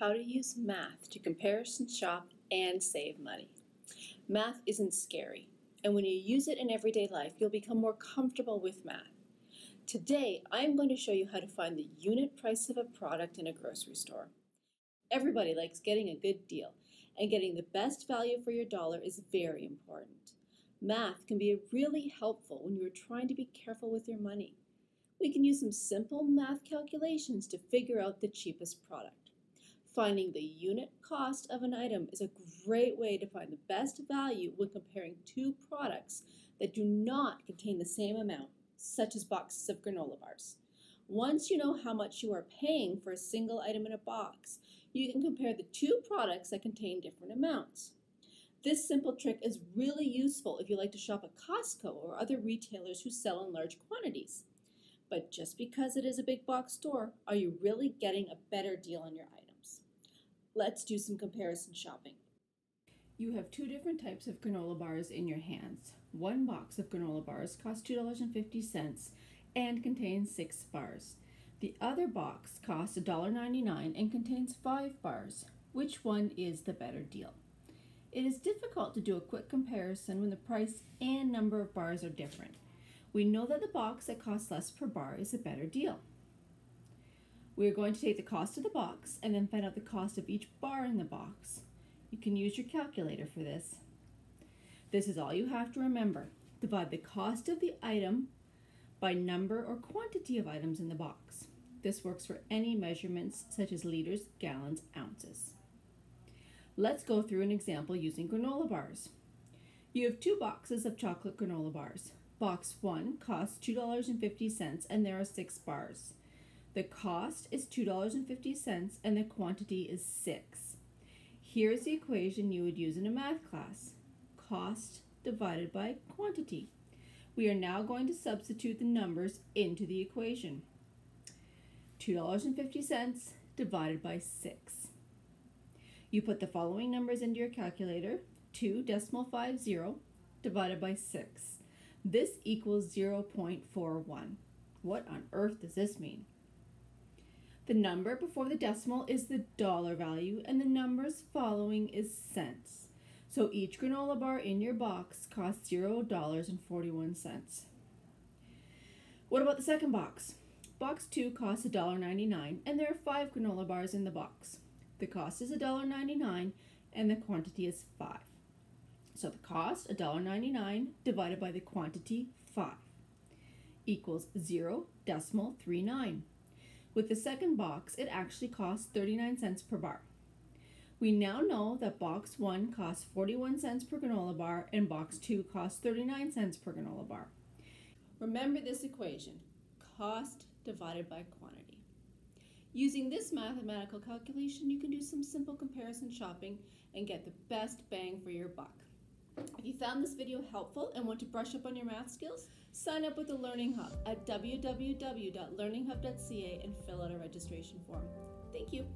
how to use math to comparison shop and save money. Math isn't scary, and when you use it in everyday life, you'll become more comfortable with math. Today, I'm going to show you how to find the unit price of a product in a grocery store. Everybody likes getting a good deal, and getting the best value for your dollar is very important. Math can be really helpful when you're trying to be careful with your money. We can use some simple math calculations to figure out the cheapest product. Finding the unit cost of an item is a great way to find the best value when comparing two products that do not contain the same amount, such as boxes of granola bars. Once you know how much you are paying for a single item in a box, you can compare the two products that contain different amounts. This simple trick is really useful if you like to shop at Costco or other retailers who sell in large quantities. But just because it is a big box store, are you really getting a better deal on your items? Let's do some comparison shopping. You have two different types of granola bars in your hands. One box of granola bars costs $2.50 and contains 6 bars. The other box costs $1.99 and contains 5 bars. Which one is the better deal? It is difficult to do a quick comparison when the price and number of bars are different. We know that the box that costs less per bar is a better deal. We are going to take the cost of the box and then find out the cost of each bar in the box. You can use your calculator for this. This is all you have to remember. Divide the cost of the item by number or quantity of items in the box. This works for any measurements such as liters, gallons, ounces. Let's go through an example using granola bars. You have 2 boxes of chocolate granola bars. Box 1 costs $2.50 and there are 6 bars. The cost is $2.50 and the quantity is 6. Here's the equation you would use in a math class. Cost divided by quantity. We are now going to substitute the numbers into the equation. $2.50 divided by 6. You put the following numbers into your calculator. 2.50 divided by 6. This equals 0.41. What on earth does this mean? The number before the decimal is the dollar value and the numbers following is cents. So each granola bar in your box costs $0.41. What about the second box? Box 2 costs $1.99 and there are 5 granola bars in the box. The cost is $1.99 and the quantity is 5. So the cost, $1.99, divided by the quantity, 5, equals 0.39. With the second box, it actually costs 39 cents per bar. We now know that box 1 costs 41 cents per granola bar and box 2 costs 39 cents per granola bar. Remember this equation, cost divided by quantity. Using this mathematical calculation, you can do some simple comparison shopping and get the best bang for your buck. If you found this video helpful and want to brush up on your math skills, sign up with the Learning Hub at www.learninghub.ca and fill out a registration form. Thank you.